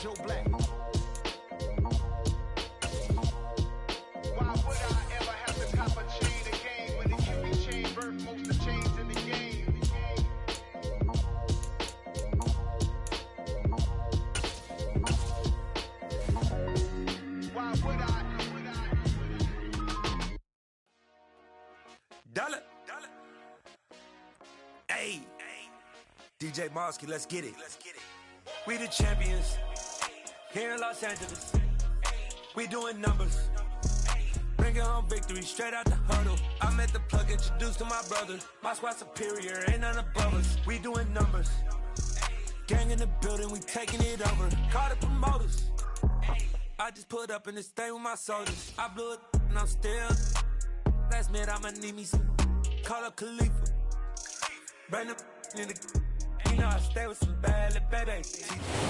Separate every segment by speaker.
Speaker 1: Joe Black. Why would I ever have to cop a chain again when the Cuban chain birthed most of the chains in the game? Why would I?
Speaker 2: Dollar. Hey, DJ Mosky, let's get it. We the champions here in Los Angeles. We doing numbers. Bringing home victory straight out the huddle. I met the plug, introduced to my brother. My squad superior, ain't none above us. We doing numbers. Gang in the building, we taking it over. Call the promoters. I just put up in this thing with my soldiers. I blew it and I'm still. Last minute I'ma need me some. Call up Khalifa. Bring the in the. You know I stay with some bad little baby.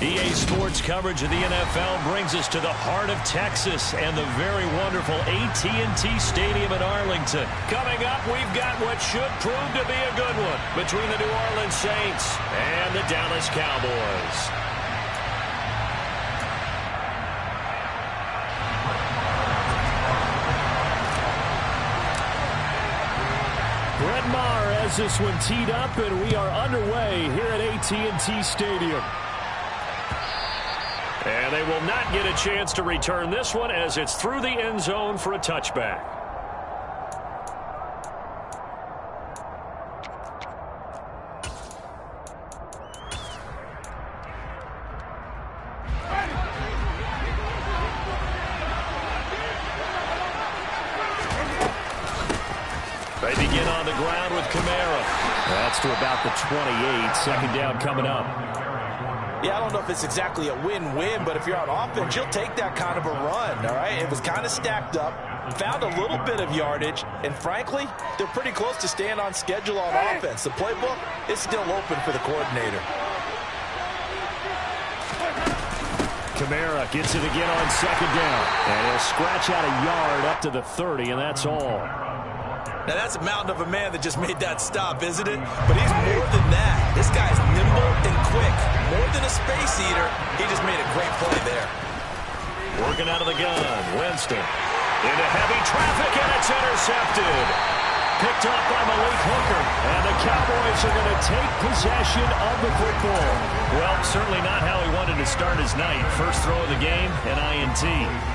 Speaker 3: EA Sports coverage of the NFL brings us to the heart of Texas and the very wonderful AT&T Stadium in Arlington. Coming up, we've got what should prove to be a good one between the New Orleans Saints and the Dallas Cowboys. Brett Maher has this one teed up, and we are underway here at AT&T Stadium. And they will not get a chance to return this one as it's through the end zone for a touchback. They begin on the ground with Kamara. That's to about the 28. Second down coming up.
Speaker 4: Yeah, I don't know if it's exactly a win-win, but if you're on offense, you'll take that kind of a run, all right? It was kind of stacked up, found a little bit of yardage, and frankly, they're pretty close to staying on schedule on offense. The playbook is still open for the coordinator.
Speaker 3: Kamara gets it again on second down. And he'll scratch out a yard up to the 30, and that's all.
Speaker 4: Now, that's a mountain of a man that just made that stop, isn't it? But he's more than that. This guy's nimble and quick. More than a space eater, he just made a great play there.
Speaker 3: Working out of the gun, Winston. Into heavy traffic, and it's intercepted. Picked up by Malik Hooker. And the Cowboys are going to take possession of the football. Well, certainly not how he wanted to start his night. First throw of the game, an INT.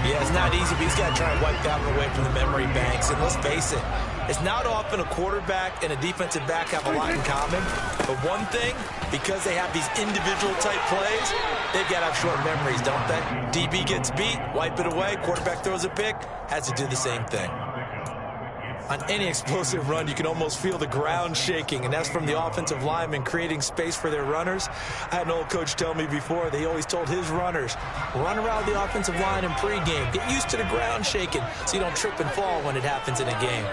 Speaker 4: Yeah, it's not easy, but he's got to try and wipe that one away from the memory banks. And let's face it, it's not often a quarterback and a defensive back have a lot in common. But one thing, because they have these individual type plays, they've got to have short memories, don't they? DB gets beat, wipe it away, quarterback throws a pick, has to do the same thing. On any explosive run, you can almost feel the ground shaking, and that's from the offensive linemen creating space for their runners. I had an old coach tell me before, they always told his runners, run around the offensive line in pregame. Get used to the ground shaking so you don't trip and fall when it happens in a game.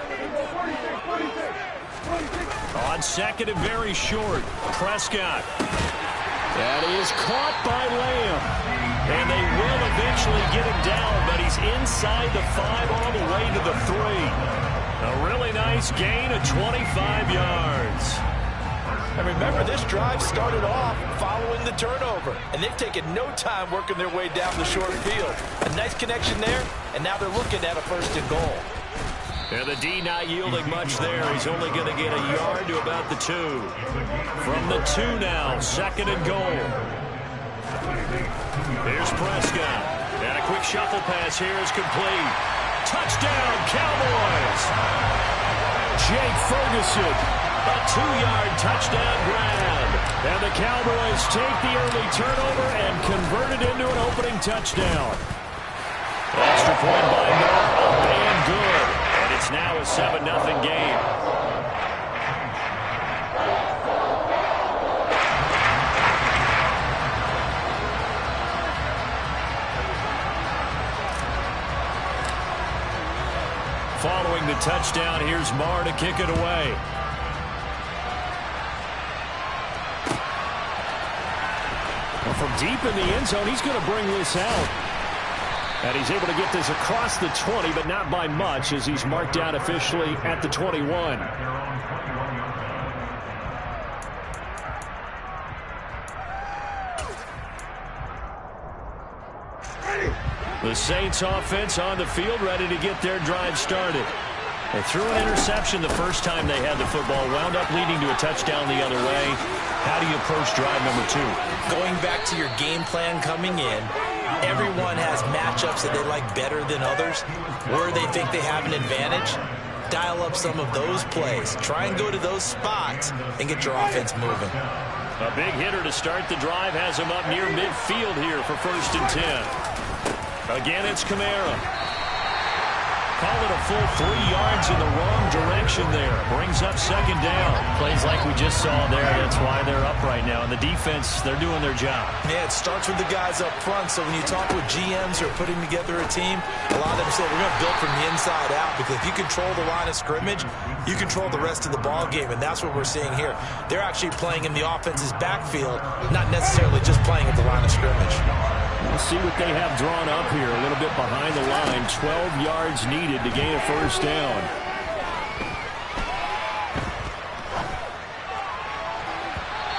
Speaker 3: On second and very short, Prescott. That is caught by Lamb. And they will eventually get him down, but he's inside the 5 all the way to the 3. A really nice gain of 25 yards.
Speaker 4: And remember, this drive started off following the turnover, and they've taken no time working their way down the short field. A nice connection there, and now they're looking at a 1st and goal.
Speaker 3: And the D not yielding much there. He's only going to get a yard to about the 2. From the 2 now, 2nd and goal. Here's Prescott. And a quick shuffle pass here is complete. Touchdown, Cowboys! Jake Ferguson, a 2-yard touchdown grab. And the Cowboys take the early turnover and convert it into an opening touchdown. Extra point by Moore, up and good. And it's now a 7-0 game. Following the touchdown, here's Maher to kick it away. Well, from deep in the end zone, he's going to bring this out. And he's able to get this across the 20, but not by much, as he's marked out officially at the 21. The Saints offense on the field, ready to get their drive started. They threw an interception the first time they had the football, wound up leading to a touchdown the other way. How do you approach drive number 2?
Speaker 4: Going back to your game plan coming in, everyone has matchups that they like better than others, where they think they have an advantage. Dial up some of those plays. Try and go to those spots and get your offense moving.
Speaker 3: A big hitter to start the drive has him up near midfield here for 1st and 10. Again, it's Kamara. Call it a full 3 yards in the wrong direction there. Brings up 2nd down.
Speaker 5: Plays like we just saw there. That's why they're up right now. And the defense, they're doing their job.
Speaker 4: Yeah, it starts with the guys up front. So when you talk with GMs who are putting together a team, a lot of them say we're going to build from the inside out, because if you control the line of scrimmage, you control the rest of the ball game, and that's what we're seeing here. They're actually playing in the offense's backfield, not necessarily just playing at the line of scrimmage.
Speaker 3: We'll see what they have drawn up here. A little bit behind the line. 12 yards needed to gain a 1st down.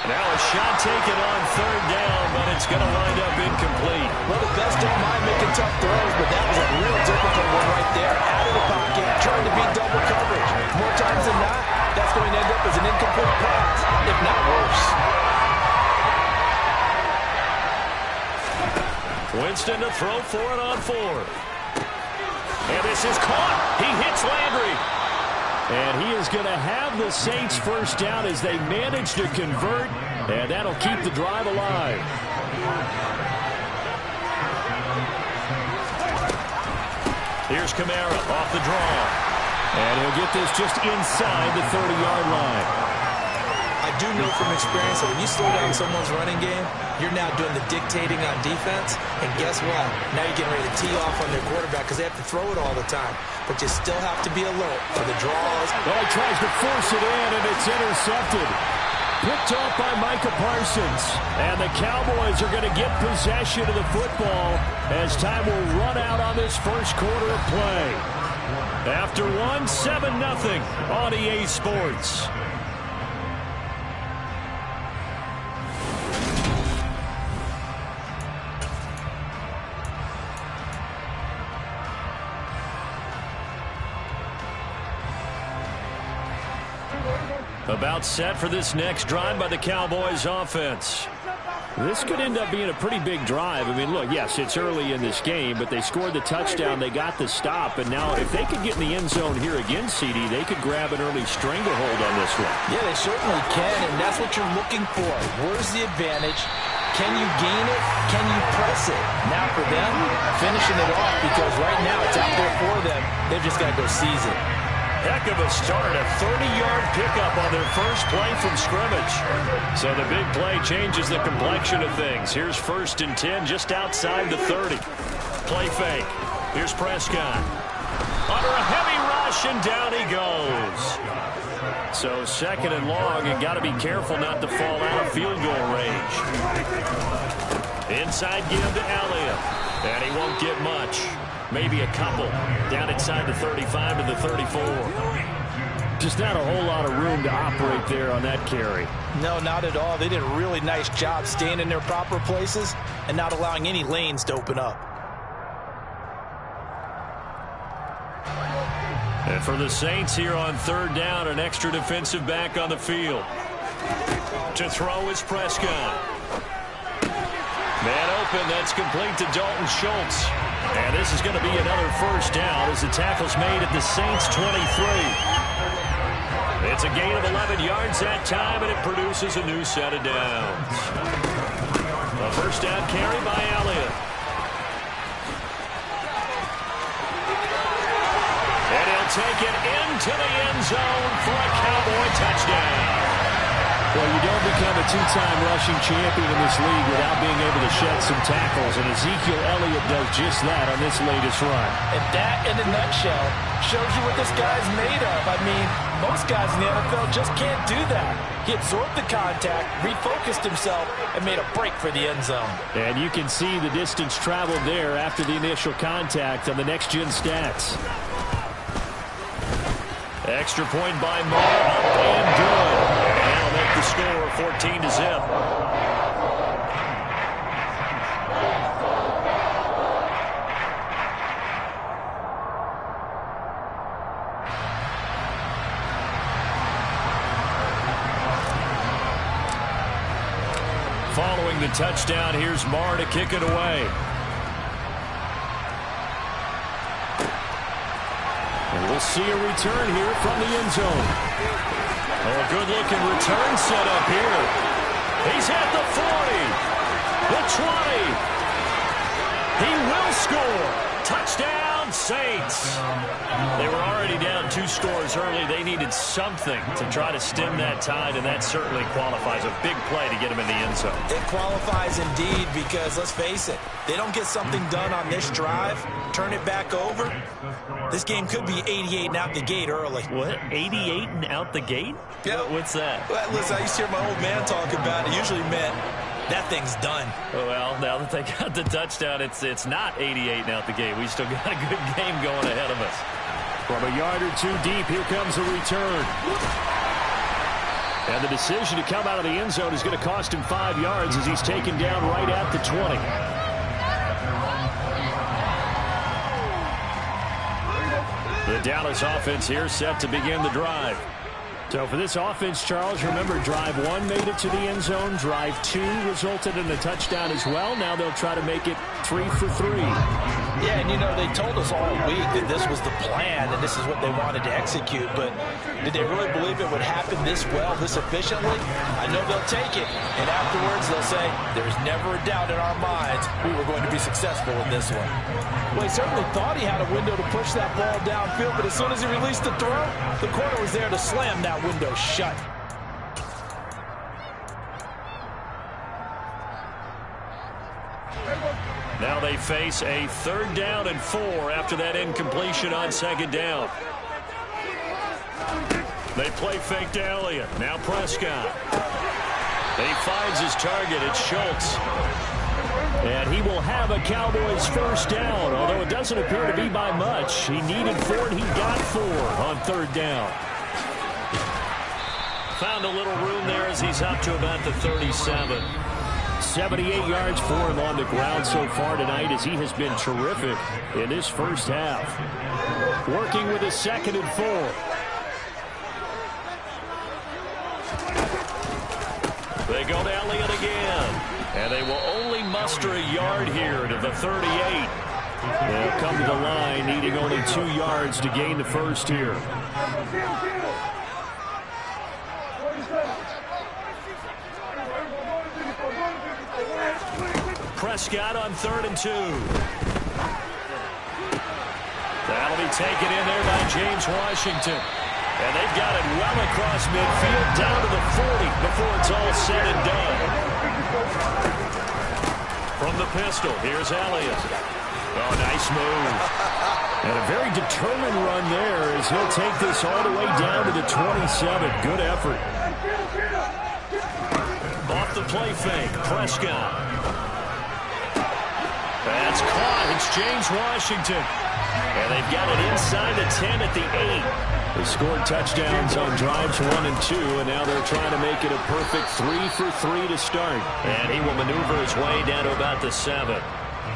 Speaker 3: Now a shot taken on 3rd down, but it's going to wind up incomplete.
Speaker 4: Well, the best don't mind making tough throws, but that was a real difficult one right there. Out of the pocket, trying to beat double coverage. More times than not, that's going to end up as an incomplete pass, if not worse.
Speaker 3: Winston to throw for it on 4. And this is caught. He hits Landry. And he is going to have the Saints 1st down as they manage to convert. And that'll keep the drive alive. Here's Kamara off the draw. And he'll get this just inside the 30-yard line.
Speaker 4: I do know from experience that when you slow down someone's running game, you're now doing the dictating on defense. And guess what? Now you're getting ready to tee off on their quarterback because they have to throw it all the time. But you still have to be alert for the draws.
Speaker 3: Well, he tries to force it in, and it's intercepted. Picked off by Micah Parsons. And the Cowboys are going to get possession of the football as time will run out on this 1st quarter of play. After 7-0 on EA Sports. About set for this next drive by the Cowboys offense. This could end up being a pretty big drive. I mean, look, yes, it's early in this game, but they scored the touchdown. They got the stop. And now if they could get in the end zone here again, CD, they could grab an early stranglehold on this one.
Speaker 4: Yeah, they certainly can, and that's what you're looking for. Where's the advantage? Can you gain it? Can you press it? Now for them, finishing it off, because right now it's out there for them. They've just got to go seize it.
Speaker 3: Heck of a start, a 30-yard pickup on their first play from scrimmage. So the big play changes the complexion of things. Here's 1st and 10 just outside the 30. Play fake. Here's Prescott. Under a heavy rush, and down he goes. So 2nd and long, and got to be careful not to fall out of field goal range. Inside give to Elliott, and he won't get much. Maybe a couple down inside the 35 to the 34. Just not a whole lot of room to operate there on that carry.
Speaker 4: No, not at all. They did a really nice job staying in their proper places and not allowing any lanes to open up.
Speaker 3: And for the Saints here on 3rd down, an extra defensive back on the field. To throw is Prescott. Man open, that's complete to Dalton Schultz. And this is going to be another 1st down as the tackle's made at the Saints 23. It's a gain of 11 yards that time, and it produces a new set of downs. A 1st down carry by Elliott. And he'll take it into the end zone for a Cowboy touchdown.
Speaker 5: Well, you don't become a 2-time rushing champion in this league without being able to shed some tackles, and Ezekiel Elliott does just that on this latest run.
Speaker 4: And that, in a nutshell, shows you what this guy's made of. I mean, most guys in the NFL just can't do that. He absorbed the contact, refocused himself, and made a break for the end zone.
Speaker 5: And you can see the distance traveled there after the initial contact on the next-gen stats.
Speaker 3: Extra point by Moore, up and good. And that'll make the score 14-0. the touchdown. Here's Marr to kick it away. And we'll see a return here from the end zone. Oh, a good-looking return set up here. He's at the 40, the 20. He will score. Touchdown, Saints. They were already down 2 scores early. They needed something to try to stem that tide, and that certainly qualifies. A big play to get them in the end zone.
Speaker 4: It qualifies indeed because, let's face it, they don't get something done on this drive, turn it back over, this game could be 88 and out the gate early.
Speaker 3: What? 88 and out the gate?
Speaker 4: Yeah.
Speaker 3: What's that?
Speaker 4: Well, listen, I used to hear my old man talk about it. It usually meant that thing's done.
Speaker 3: Well, now that they got the touchdown, it's not 88 and out the gate. We still got a good game going ahead of us.
Speaker 5: From a yard or 2 deep, here comes a return. And the decision to come out of the end zone is going to cost him 5 yards as he's taken down right at the 20. The Dallas offense here set to begin the drive. So for this offense, Charles, remember drive 1 made it to the end zone. Drive 2 resulted in a touchdown as well. Now they'll try to make it 3 for 3.
Speaker 4: Yeah, and you know, they told us all week that this was the plan and this is what they wanted to execute, but did they really believe it would happen this well, this efficiently? I know they'll take it, and afterwards they'll say, there's never a doubt in our minds we were going to be successful with this one. Well, he certainly thought he had a window to push that ball downfield, but as soon as he released the throw, the corner was there to slam that window shut.
Speaker 3: Now they face a 3rd down and 4 after that incompletion on 2nd down. They play fake to Elliott. Now Prescott. He finds his target. It's Schultz. And he will have a Cowboys 1st down, although it doesn't appear to be by much. He needed 4, and he got 4 on 3rd down. Found a little room there as he's up to about the 37.
Speaker 5: 78 yards for him on the ground so far tonight as he has been terrific in this first half. Working with a 2nd and 4.
Speaker 3: They go to Elliott again. And they will only muster a yard here to the 38.
Speaker 5: They'll come to the line needing only 2 yards to gain the first here.
Speaker 3: Prescott on 3rd and 2. That'll be taken in there by James Washington. And they've got it well across midfield down to the 40 before it's all said and done. From the pistol, here's Elliott. Oh, nice move.
Speaker 5: And a very determined run there as he'll take this all the way down to the 27. Good effort.
Speaker 3: Off the play fake, Prescott. That's caught. It's James Washington. And they've got it inside the 10 at the 8.
Speaker 5: They scored touchdowns on drives 1 and 2, and now they're trying to make it a perfect 3 for 3 to start.
Speaker 3: And he will maneuver his way down to about the 7.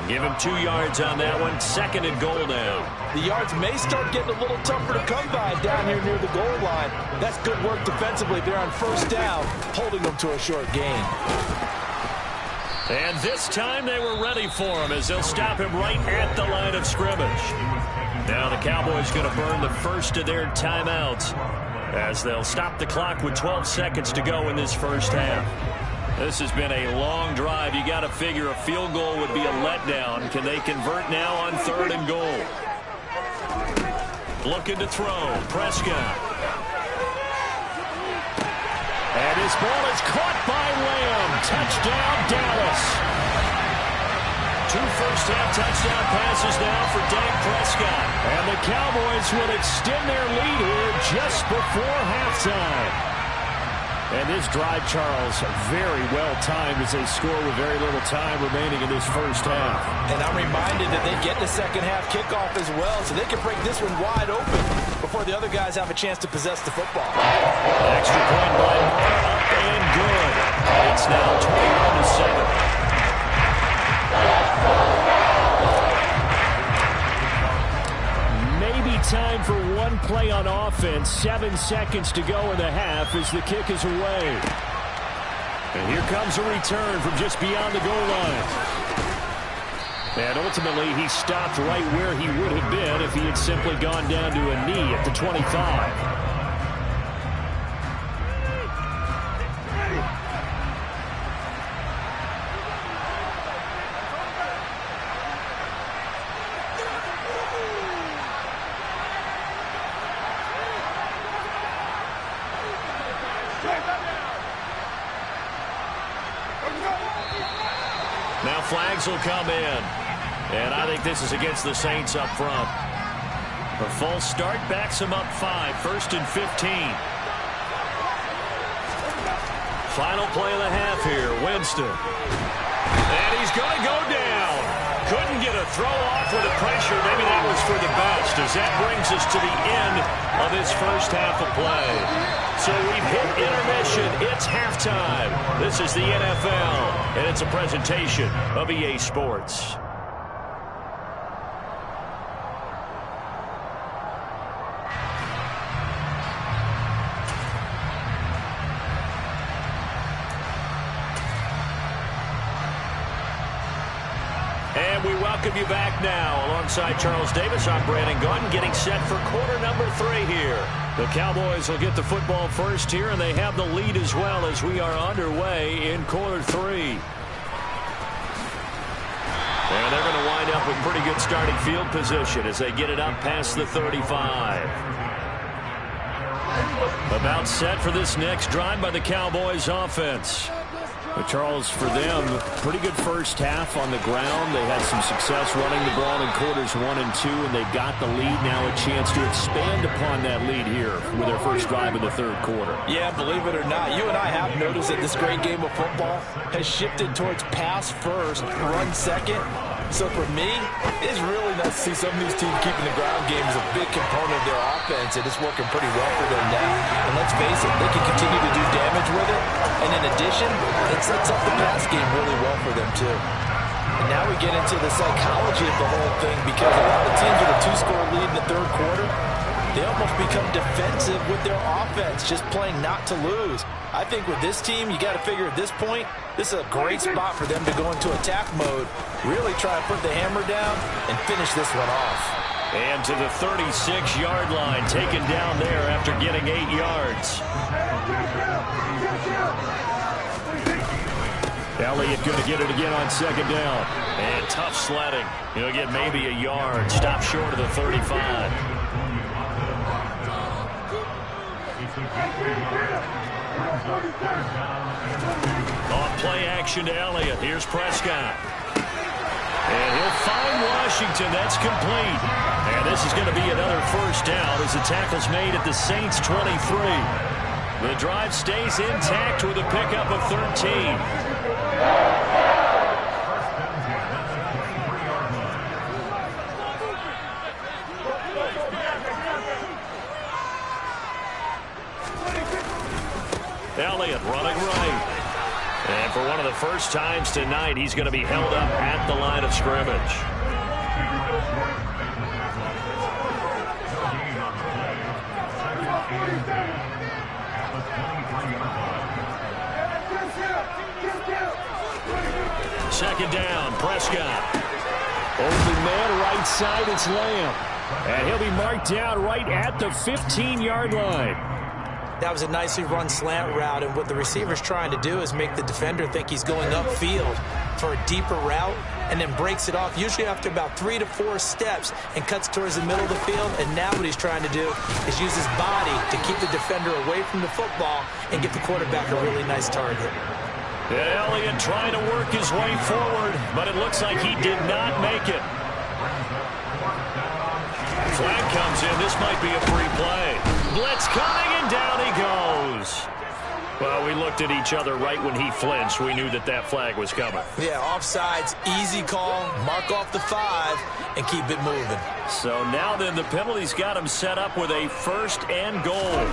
Speaker 3: Give him 2 yards on that one. 2nd and goal now.
Speaker 4: The yards may start getting a little tougher to come by down here near the goal line. That's good work defensively. They're on 1st down, holding them to a short gain.
Speaker 3: And this time they were ready for him as they'll stop him right at the line of scrimmage. Now the Cowboys going to burn the first of their timeouts as they'll stop the clock with 12 seconds to go in this first half. This has been a long drive. You got to figure a field goal would be a letdown. Can they convert now on 3rd and goal? Looking to throw. Prescott.
Speaker 5: And his ball is caught by Lamb. Touchdown, Dallas.
Speaker 3: 2 first-half touchdown passes now for Dak Prescott.
Speaker 5: And the Cowboys will extend their lead here just before halftime. And this drive, Charles, very well timed as they score with very little time remaining in this first half.
Speaker 4: And I'm reminded that they get the second half kickoff as well, so they can break this one wide open before the other guys have a chance to possess the football.
Speaker 3: Extra point by Marr, up and good. It's now 21-7.
Speaker 5: Time for one play on offense. 7 seconds to go in the half as the kick is away. And here comes a return from just beyond the goal line. And ultimately, he stopped right where he would have been if he had simply gone down to a knee at the 25. Now flags will come in. And I think this is against the Saints up front. A false start backs him up 5. 1st and 15. Final play of the half here. Winston. And he's going to go down. Couldn't get a throw off with the pressure. Maybe that was for the best, as that brings us to the end of this first half of play. So we've hit intermission. It's halftime. This is the NFL, and it's a presentation of EA Sports. And we welcome you back now. Alongside Charles Davis, I'm Brandon Gunn, getting set for quarter number 3 here. The Cowboys will get the football first here, and they have the lead as well as we are underway in quarter 3. And they're going to wind up with pretty good starting field position as they get it up past the 35. About set for this next drive by the Cowboys offense. But Charles, for them, pretty good first half on the ground. They had some success running the ball in quarters 1 and 2, and they got the lead. Now a chance to expand upon that lead here with their first drive in the third quarter.
Speaker 4: Yeah, believe it or not, you and I have noticed that this great game of football has shifted towards pass first, run second. So for me, it's really nice to see some of these teams keeping the ground game as a big component of their offense, and it's working pretty well for them now. And let's face it, they can continue to do damage with it. And in addition, it sets up the pass game really well for them too. And now we get into the psychology of the whole thing, because a lot of teams with a 2-score lead in the third quarter, they almost become defensive with their offense, just playing not to lose. I think with this team, you got to figure at this point, this is a great spot for them to go into attack mode, really try to put the hammer down and finish this one off.
Speaker 5: And to the 36-yard line, taken down there after getting 8 yards. Elliott going to get it again on second down. And tough sledding. He'll get maybe a yard. Stop short of the 35. On play action to Elliott. Here's Prescott. And he'll find Washington. That's complete. And this is going to be another first down as the tackle's made at the Saints' 23. The drive stays intact with a pickup of 13. Elliott running right. And for one of the first times tonight, he's going to be held up at the line of scrimmage. Second down, Prescott. Open man right side, it's Lamb. And he'll be marked down right at the 15-yard line.
Speaker 4: That was a nicely run slant route, and what the receiver's trying to do is make the defender think he's going upfield for a deeper route, and then breaks it off, usually after about 3 to 4 steps, and cuts towards the middle of the field. And now what he's trying to do is use his body to keep the defender away from the football and give the quarterback a really nice target.
Speaker 5: And Elliott trying to work his way forward, but it looks like he did not make it. Flag comes in. This might be a free play. Blitz coming, and down he goes. Well, we looked at each other right when he flinched. We knew that that flag was coming.
Speaker 4: Yeah, offsides, easy call. Mark off the 5 and keep it moving.
Speaker 5: So now then, the penalty's got him set up with a 1st and goal.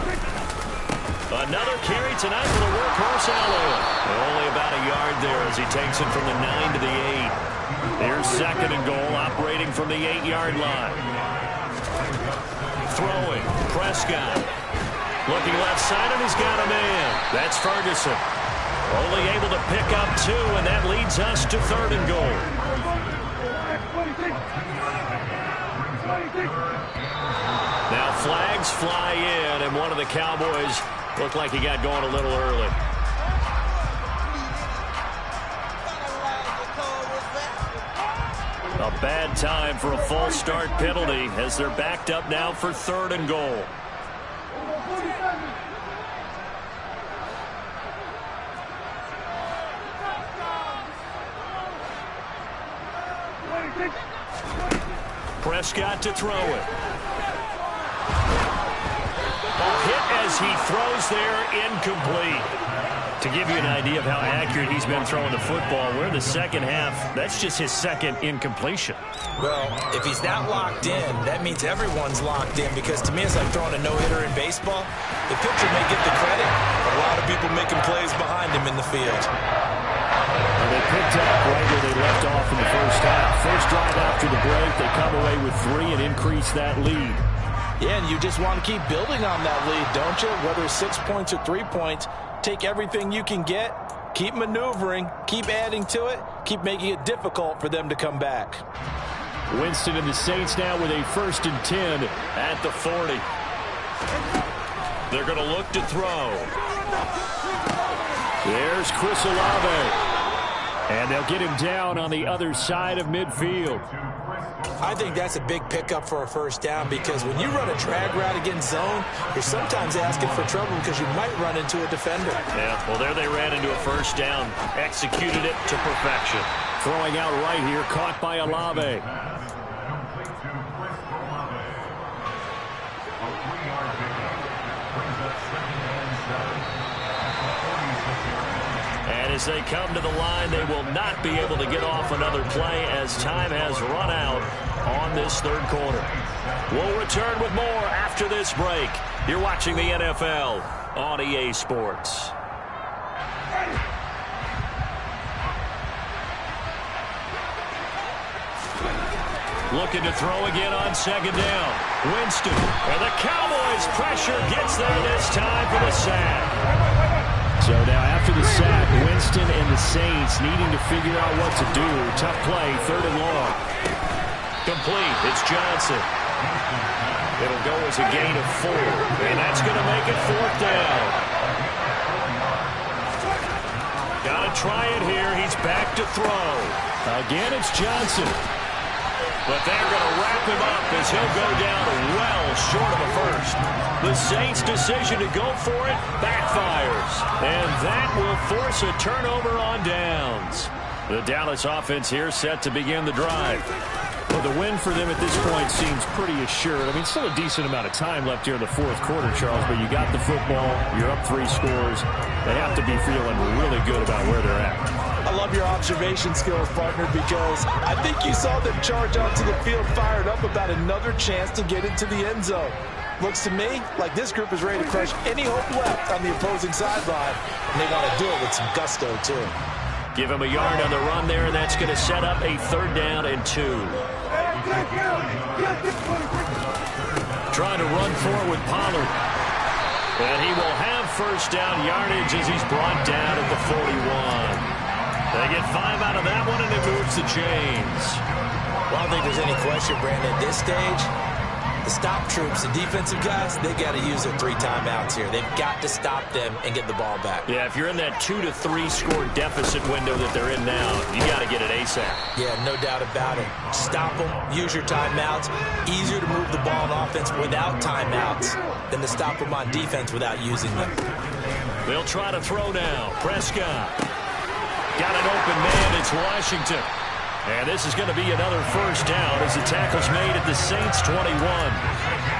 Speaker 5: Another carry tonight for the workhorse Elliott. Only about a yard there as he takes it from the 9 to the 8. Here's 2nd and goal, operating from the 8-yard line. Throwing, Prescott. Looking left side, and he's got a man. That's Ferguson.
Speaker 3: Only able to pick up 2, and that leads us to 3rd and goal. Now flags fly in, and one of the Cowboys looked like he got going a little early. A bad time for a false start penalty as they're backed up now for 3rd and goal. Prescott to throw it. Ball hit as he throws there, incomplete. To give you an idea of how accurate he's been throwing the football, we're in the second half. That's just his 2nd incompletion.
Speaker 4: Well, if he's not locked in, that means everyone's locked in, because to me it's like throwing a no-hitter in baseball. The pitcher may get the credit, but a lot of people making plays behind him in the field.
Speaker 5: Well, they picked up right where they left off in the first half. First drive after the break, they come away with 3 and increase that lead.
Speaker 4: Yeah, and you just want to keep building on that lead, don't you? Whether it's 6 points or 3 points, take everything you can get, keep maneuvering, keep adding to it, keep making it difficult for them to come back.
Speaker 5: Winston and the Saints now with a 1st and 10
Speaker 3: at the 40. They're going to look to throw.
Speaker 5: There's Chris Olave. And they'll get him down on the other side of midfield.
Speaker 4: I think that's a big pickup for a 1st down, because when you run a drag route against zone, you're sometimes asking for trouble because you might run into a defender.
Speaker 3: Yeah, well, there they ran into a 1st down. Executed it to perfection.
Speaker 5: Throwing out right here, caught by Olave.
Speaker 3: And as they come to the line, they will not be able to get off another play as time has run out on this 3rd quarter. We'll return with more after this break. You're watching the NFL on EA Sports. Looking to throw again on 2nd down. Winston, and the Cowboys pressure gets there this time for the sack.
Speaker 5: So now after the sack, Winston and the Saints needing to figure out what to do. Tough play, 3rd and long.
Speaker 3: Complete. It's Johnson. It'll go as a gain of 4. And that's going to make it 4th down. Got to try it here. He's back to throw.
Speaker 5: Again, it's Johnson.
Speaker 3: But they're going to wrap him up as he'll go down well short of a 1st. The Saints' decision to go for it backfires. And that will force a turnover on downs. The Dallas offense here set to begin the drive. Well, the win for them at this point seems pretty assured. I mean, still a decent amount of time left here in the 4th quarter, Charles, but you got the football. You're up 3 scores. They have to be feeling really good about where they're at.
Speaker 4: I love your observation skills, partner, because I think you saw them charge onto the field fired up about another chance to get into the end zone. Looks to me like this group is ready to crush any hope left on the opposing sideline, and they want to do it with some gusto, too.
Speaker 3: Give him a yard on the run there, and that's going to set up a 3rd down and 2. Trying to run forward with Pollard. And he will have 1st down yardage as he's brought down at the 41. They get 5 out of that one, and it moves the chains.
Speaker 4: Well, I don't think there's any question, Brandon, at this stage, the stop troops, the defensive guys, they got to use their 3 timeouts here. They've got to stop them and get the ball back.
Speaker 3: Yeah, if you're in that 2 to 3 score deficit window that they're in now, you got to get it ASAP.
Speaker 4: Yeah, no doubt about it. Stop them, use your timeouts. Easier to move the ball on offense without timeouts than to stop them on defense without using them.
Speaker 3: They'll try to throw now. Prescott. Got an open man. It's Washington. And this is going to be another 1st down as the tackle's made at the Saints' 21.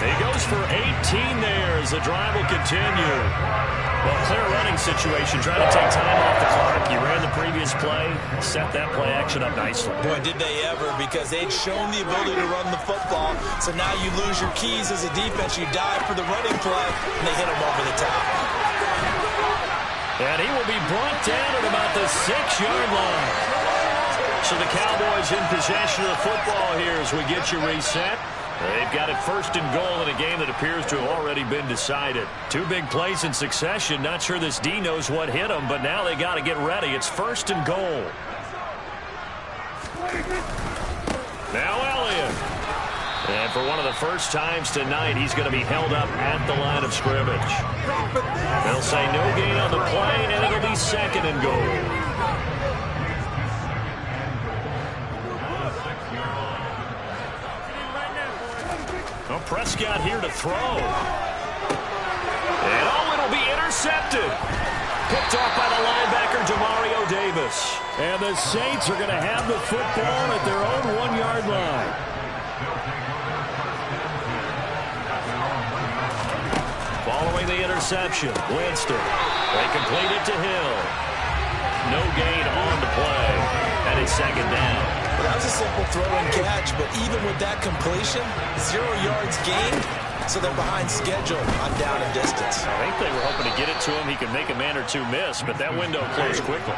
Speaker 3: He goes for 18 there as the drive will continue. Well, clear running situation, trying to take time off the clock. You ran the previous play, set that play action up nicely.
Speaker 4: Boy, did they ever, because they'd shown the ability to run the football. So now you lose your keys as a defense. You dive for the running play, and they hit him over the top.
Speaker 3: And he will be brought down at about the 6-yard line. So the Cowboys in possession of the football here as we get you reset. They've got it first and goal in a game that appears to have already been decided. Two big plays in succession. Not sure this D knows what hit him, but now they got to get ready. It's first and goal. Now Elliott. And for one of the first times tonight, he's going to be held up at the line of scrimmage. They'll say no gain on the play, and it'll be second and goal. Well, Prescott here to throw. And it'll be intercepted. Picked off by the linebacker, Demario Davis.
Speaker 5: And the Saints are going to have the football at their own 1-yard line.
Speaker 3: Following the interception, Winston. They complete it to Hill. No gain on the play. And it's second down.
Speaker 4: Well, that was a simple throw and catch, but even with that completion, 0 yards gained, so they're behind schedule on down and distance.
Speaker 3: I think they were hoping to get it to him. He could make a man or two miss, but that window closed quickly.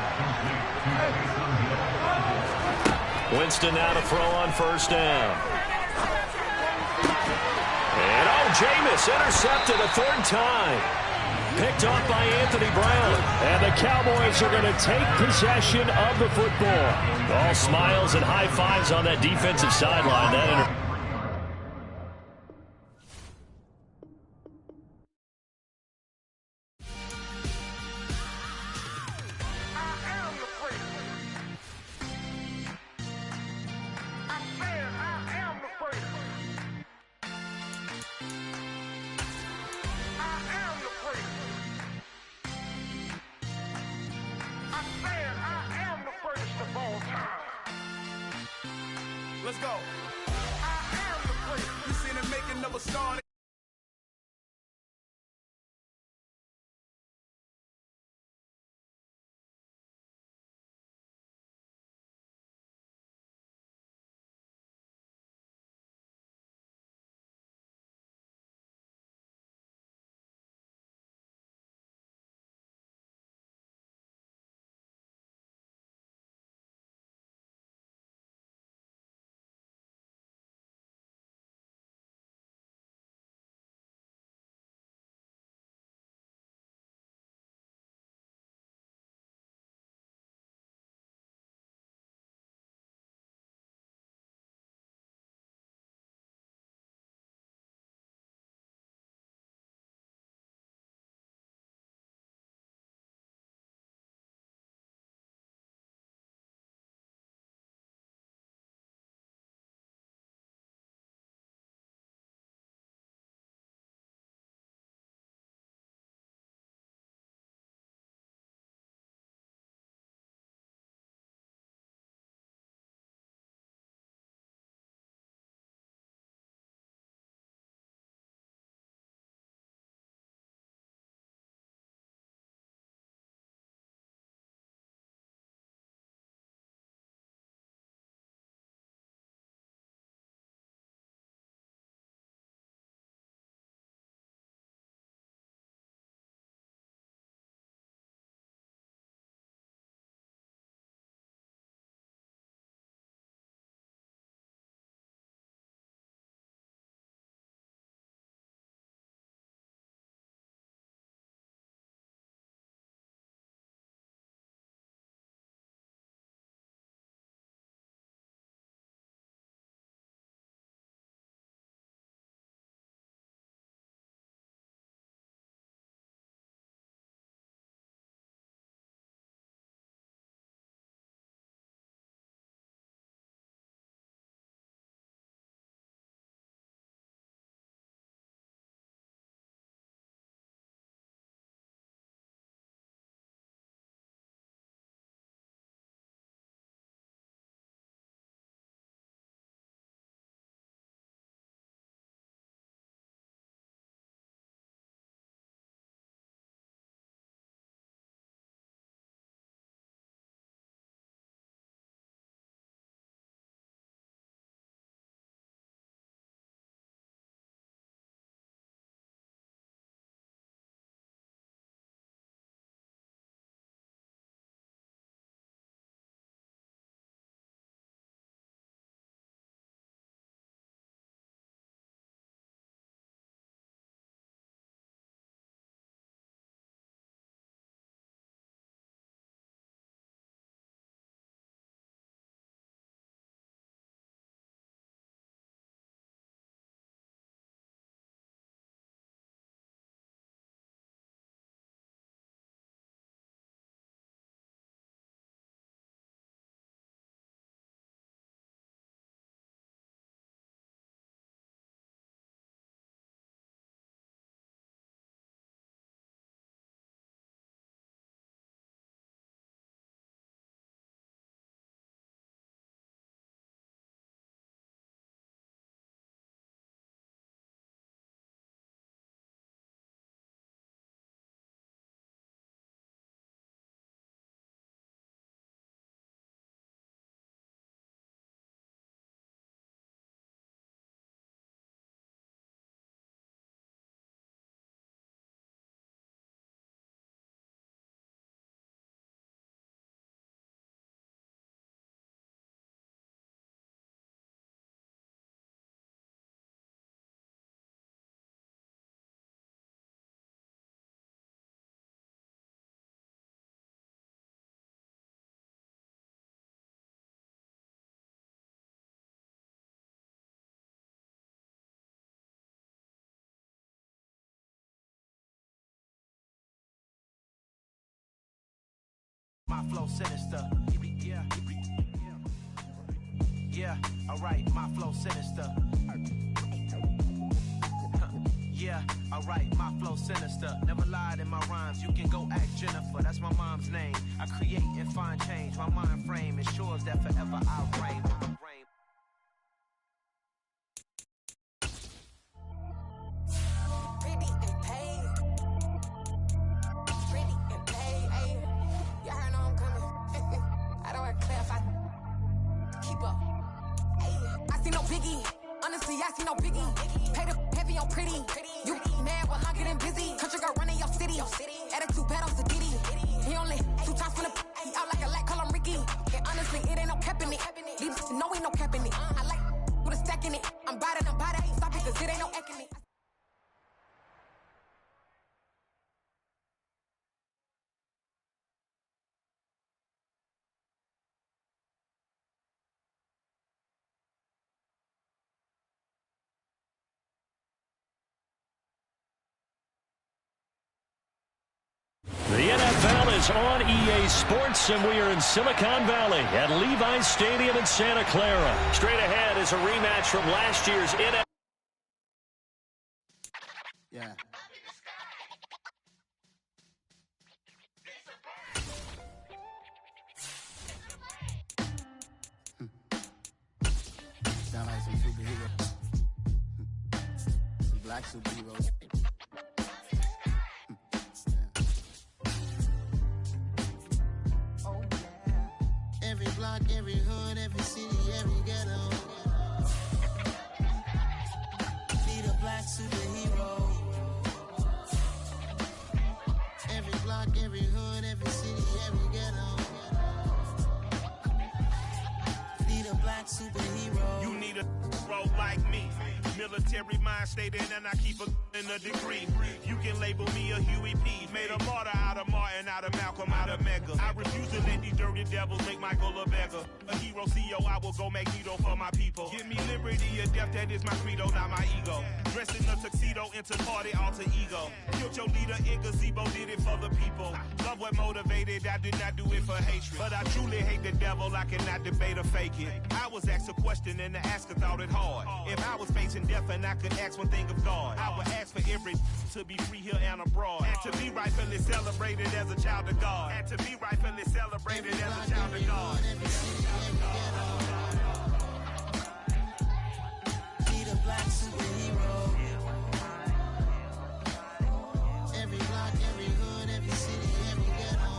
Speaker 3: Winston now to throw on first down. And Jameis intercepted a third time. Picked off by Anthony Brown.
Speaker 5: And the Cowboys are going to take possession of the football.
Speaker 3: All smiles and high fives on that defensive sideline. That
Speaker 1: Let's go. I am the great. You seen him making of a star.
Speaker 6: flow sinister. Yeah, alright, my flow sinister. Yeah, alright, my flow sinister. Never lied in my rhymes, you can go ask Jennifer, that's my mom's name. I create and find change, my mind frame ensures that forever I'll reign.
Speaker 7: Pretty and paid. Pretty and paid, ayy. Y'all heard know I'm coming. I don't want to clarify. Keep up. Ayy. I see no biggie. Honestly, I see no biggie. Paid up heavy on pretty. You mad while I'm getting busy. Country girl running your city. Attitude bad on the Diddy. He only 2 times from the he out like a lack, call him Ricky. And honestly, it ain't no cap in it. These know ain't no cap in it. I like with a stack in it. I'm about it, ain't stop it, cause it ain't no act in it.
Speaker 5: The NFL is on EA Sports, and we are in Silicon Valley at Levi's Stadium in Santa Clara. Straight ahead is a rematch from last year's NFL.
Speaker 8: Yeah. Sound like some superheroes. Some black superheroes. Every block, every hood, every city, every ghetto. Need a black superhero. Every block, every hood, every city, every ghetto. Need a black superhero.
Speaker 1: You need a bro like me. Military mind stated, and I keep a in a degree. You can label me a Huey P. Made a martyr out of Martin, out of Malcolm, out of Mega. I refuse to let these dirty devils make Michael a beggar. A hero CEO, I will go Magneto for my people. Give me liberty or death, that is my credo, not my ego. Dressed in a tuxedo, into party, alter ego. Killed your leader in gazebo, did it for the people. Love what motivated, I did not do it for hatred. But I truly hate the devil, I cannot debate or fake it. I was asked a question and the asker thought it hard. If I was facing death and I could ask one thing of God, I would ask for every to be free here and abroad. And to be rightfully celebrated as a child of God. And to be rightfully celebrated as a child of God.
Speaker 8: Need a black superhero. Every block, every hood, every city, every ghetto.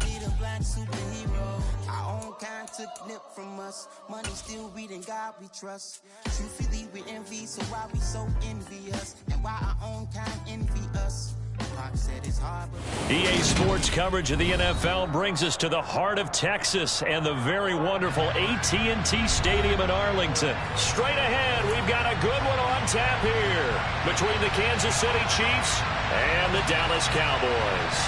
Speaker 8: Need a black superhero. Our own kind took nip from us. Money still reading God we trust. Truthfully we envy, so why we so envious? And why our own kind envy us? Pop said it's hard, but
Speaker 5: EA Sports coverage of the NFL brings us to the heart of Texas and the very wonderful AT&T Stadium in Arlington. Straight ahead, we've got a good one on tap here between the Kansas City Chiefs and the Dallas Cowboys.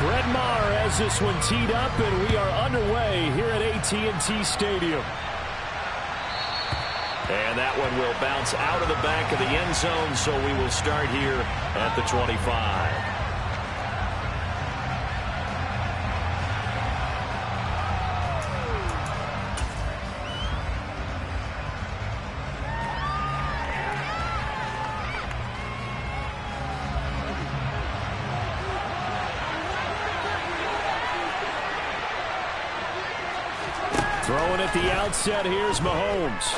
Speaker 5: Brett Maher has this one teed up, and we are underway here at AT&T Stadium. And that one will bounce out of the back of the end zone, so we will start here at the 25. Throwing at the outset, here's Mahomes.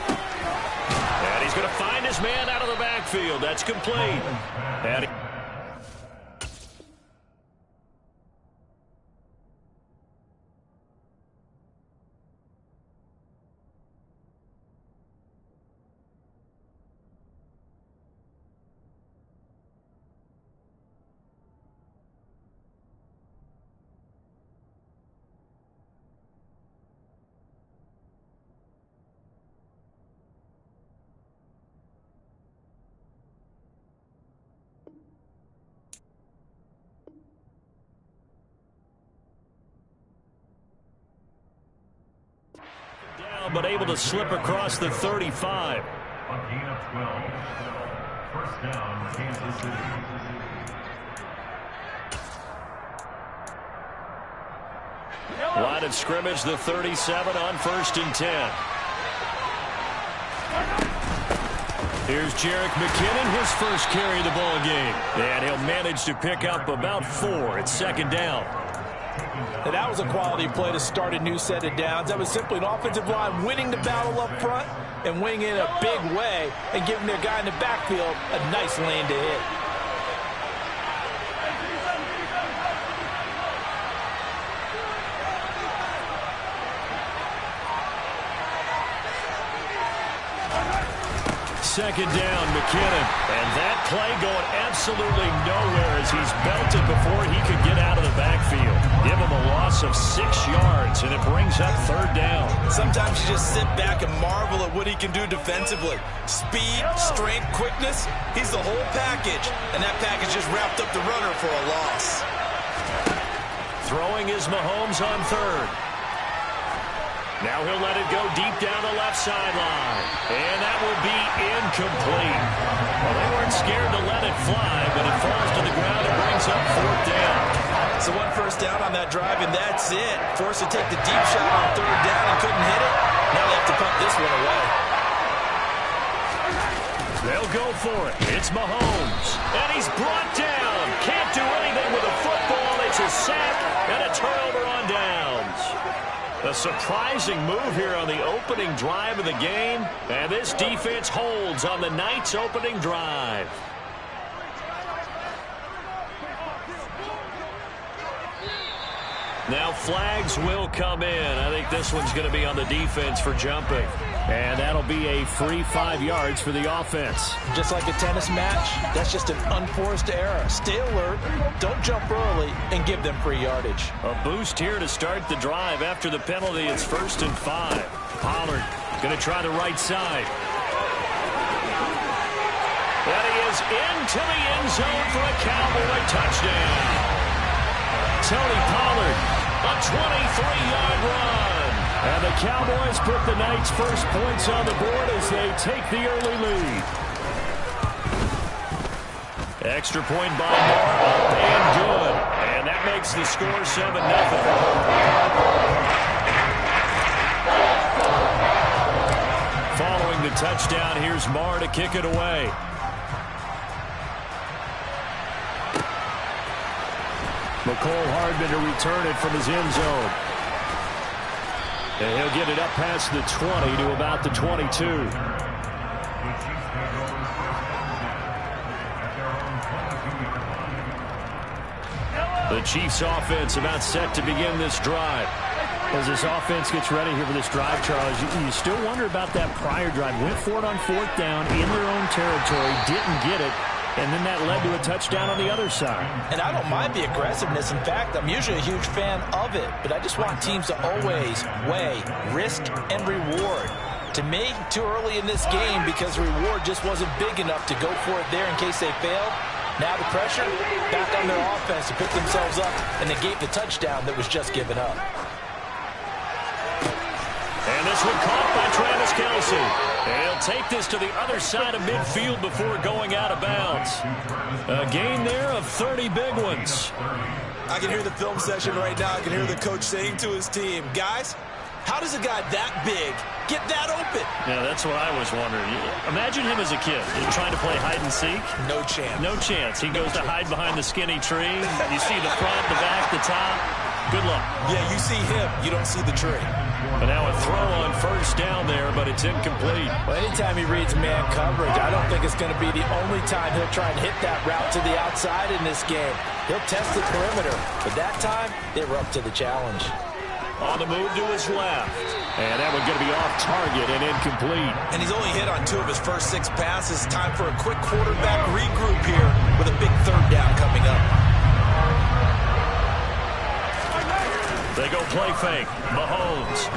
Speaker 5: And he's going to find his man out of the backfield. That's complete. And but able to slip across the 35.
Speaker 3: A gain of 12. First down, Kansas City.
Speaker 5: Line of scrimmage, the 37 on 1st and 10. Here's Jerick McKinnon, his first carry of the ball game. And he'll manage to pick up about 4 at 2nd down.
Speaker 4: And that was a quality play to start a new set of downs. That was simply an offensive line winning the battle up front and winning in a big way and giving their guy in the backfield a nice lane to hit.
Speaker 5: Second down, McKinnon. And that play going absolutely nowhere as he's belted before he could get out of the backfield. Give him a loss of 6 yards, and it brings up 3rd down.
Speaker 4: Sometimes you just sit back and marvel at what he can do defensively. Speed, strength, quickness, he's the whole package. And that package just wrapped up the runner for a loss.
Speaker 5: Throwing is Mahomes on 3rd. Now he'll let it go deep down the left sideline. And that will be incomplete. Well, they weren't scared to let it fly, but it falls to the ground and brings up 4th down.
Speaker 4: So 1 first down on that drive, and that's it. Forced to take the deep shot on 3rd down and couldn't hit it. Now they have to punt this one away.
Speaker 5: They'll go for it. It's Mahomes. And he's brought down. Can't do anything with a football. It's a sack and a turnover on downs. A surprising move here on the opening drive of the game. And this defense holds on the night's opening drive. Now flags will come in. I think this one's going to be on the defense for jumping. And that'll be a free 5 yards for the offense.
Speaker 4: Just like a tennis match, that's just an unforced error. Stay alert, don't jump early, and give them free yardage.
Speaker 5: A boost here to start the drive after the penalty. It's 1st and 5. Pollard going to try the right side. And he is into the end zone for a Cowboy touchdown. Tony Pollard, a 23-yard run. And the Cowboys put the night's first points on the board as they take the early lead. Extra point by Moore, up and good. And that makes the score 7-0. Following the touchdown, here's Moore to kick it away. McCole Hardman to return it from his end zone. And he'll get it up past the 20 to about the 22. The Chiefs offense about set to begin this drive. As this offense gets ready here for this drive, Charles, you still wonder about that prior drive. Went for it on 4th down in their own territory, didn't get it. And then that led to a touchdown on the other side. And I don't mind the aggressiveness. In fact, I'm usually a huge fan of it. But I just want teams to always weigh risk and reward. To me, too early in this game because the reward just wasn't big enough to go for it there in case they failed. Now the pressure back on their offense to pick themselves up and negate the touchdown that was just given up. And this one caught by Travis Kelce. He'll take this to the other side of midfield before going out of bounds. A gain there of 30 big ones.
Speaker 4: I can hear the film session right now. I can hear the coach saying to his team, guys, how does a guy that big get that open?
Speaker 5: Yeah, that's what I was wondering. Imagine him as a kid trying to play hide and seek.
Speaker 4: No chance.
Speaker 5: No chance. He goes to hide behind the skinny tree. You see the front, the back, the top. Good luck.
Speaker 4: Yeah, you see him. You don't see the tree.
Speaker 5: But now a throw on 1st down there, but it's incomplete.
Speaker 4: Well, anytime he reads man coverage, I don't think it's going to be the only time he'll try and hit that route to the outside in this game. He'll test the perimeter, but that time, they were up to the challenge.
Speaker 5: On the move to his left. And that one's going to be off target and incomplete.
Speaker 4: And he's only hit on 2 of his first 6 passes. Time for a quick quarterback regroup here with a big 3rd down coming up.
Speaker 5: They go play fake. Mahomes.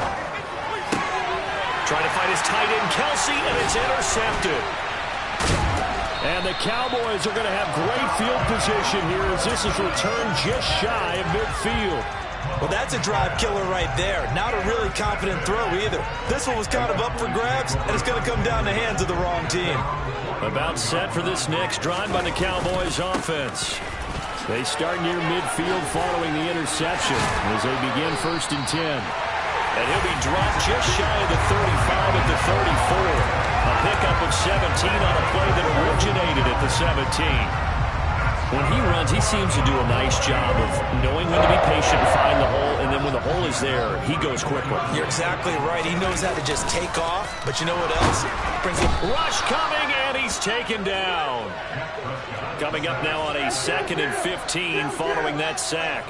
Speaker 5: Trying to find his tight end, Kelce, and it's intercepted. And the Cowboys are going to have great field position here as this is returned just shy of midfield.
Speaker 4: Well, that's a drive killer right there. Not a really confident throw either. This one was kind of up for grabs, and it's going to come down the hands of the wrong team.
Speaker 5: About set for this next drive by the Cowboys offense. They start near midfield following the interception as they begin 1st and 10. And he'll be dropped just shy of the 35 at the 34. A pickup of 17 on a play that originated at the 17. When he runs, he seems to do a nice job of knowing when to be patient and find the hole, and then when the hole is there, he goes quickly.
Speaker 4: You're exactly right. He knows how to just take off, but you know what else? Brings it.
Speaker 5: Rush coming, and he's taken down. Coming up now on a 2nd and 15 following that sack.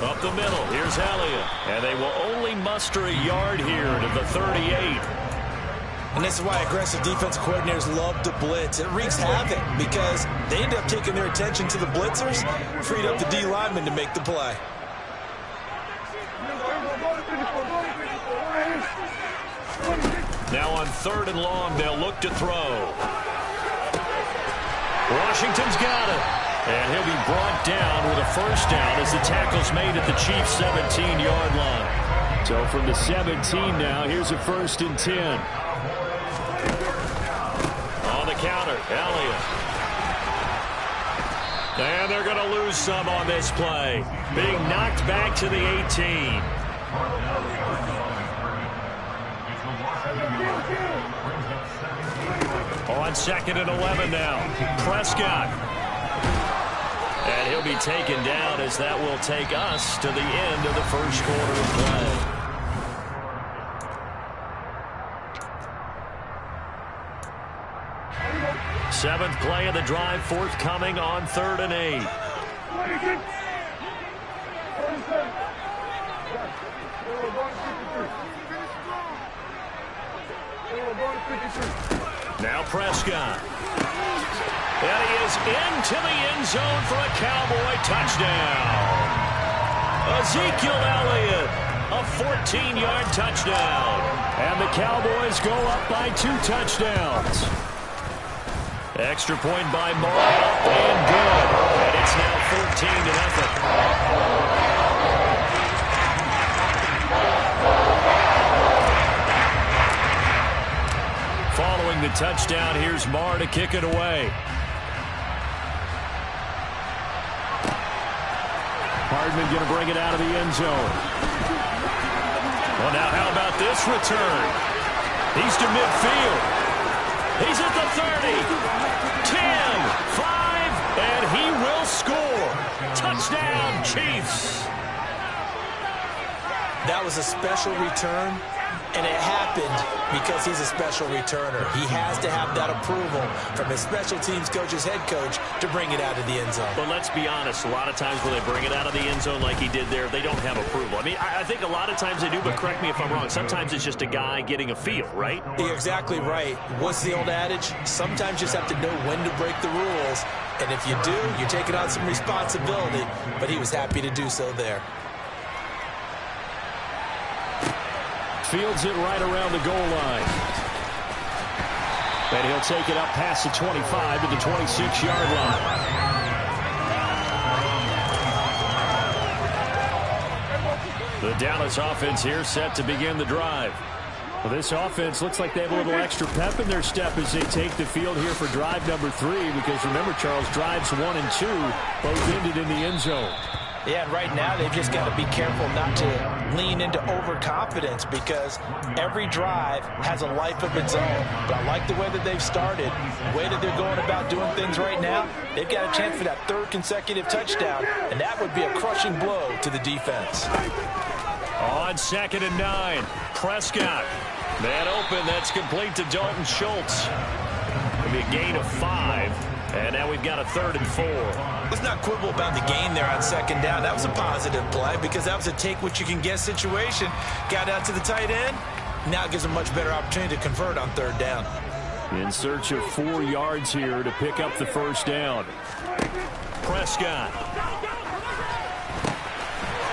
Speaker 5: Up the middle, here's Elliott, and they will only muster a yard here to the 38.
Speaker 4: And this is why aggressive defensive coordinators love to blitz. It wreaks havoc because they end up taking their attention to the blitzers, freed up the D lineman to make the play.
Speaker 5: Now on 3rd and long, they'll look to throw. Washington's got it. And he'll be brought down with a 1st down as the tackle's made at the Chiefs' 17-yard line. So from the 17 now, here's a 1st and 10. On the counter, Elliott. And they're going to lose some on this play. Being knocked back to the 18. On 2nd and 11 now. Prescott. And he'll be taken down as that will take us to the end of the 1st quarter of play. Seventh play of the drive forthcoming on 3rd and 8. Now Prescott. And he is into the end zone for a Cowboy touchdown. Ezekiel Elliott, a 14-yard touchdown. And the Cowboys go up by 2 touchdowns. Extra point by Moore, and good. And it's now 14-0. Following the touchdown, here's Marr to kick it away. Hardman going to bring it out of the end zone. Well, now how about this return? He's to midfield. He's at the 30, 10, 5, and he will score. Touchdown, Chiefs.
Speaker 4: That was a special return, and it happened because he's a special returner. He has to have that approval from his special teams coach's head coach to bring it out of the end zone.
Speaker 5: But let's be honest, a lot of times when they bring it out of the end zone like he did there, they don't have approval. I mean, I think a lot of times they do, but correct me if I'm wrong. Sometimes it's just a guy getting a feel, right?
Speaker 4: You're exactly right. What's the old adage? Sometimes you just have to know when to break the rules. And if you do, you're taking on some responsibility. But he was happy to do so there.
Speaker 5: Fields it right around the goal line. And he'll take it up past the 25 to the 26-yard line. The Dallas offense here set to begin the drive. Well, this offense looks like they have a little extra pep in their step as they take the field here for drive number 3. Because remember, Charles, drives 1 and 2 both ended in the end zone.
Speaker 4: Yeah, and right now they've just got to be careful not to lean into overconfidence because every drive has a life of its own. But I like the way that they've started, the way that they're going about doing things right now. They've got a chance for that 3rd consecutive touchdown, and that would be a crushing blow to the defense.
Speaker 5: On 2nd and 9, Prescott. Man open, that's complete to Dalton Schultz. It'll be a gain of 5. And now we've got a 3rd and 4.
Speaker 4: Let's not quibble about the gain there on 2nd down. That was a positive play because that was a take-what-you-can-get situation. Got out to the tight end. Now it gives a much better opportunity to convert on 3rd down.
Speaker 5: In search of 4 yards here to pick up the 1st down. Prescott.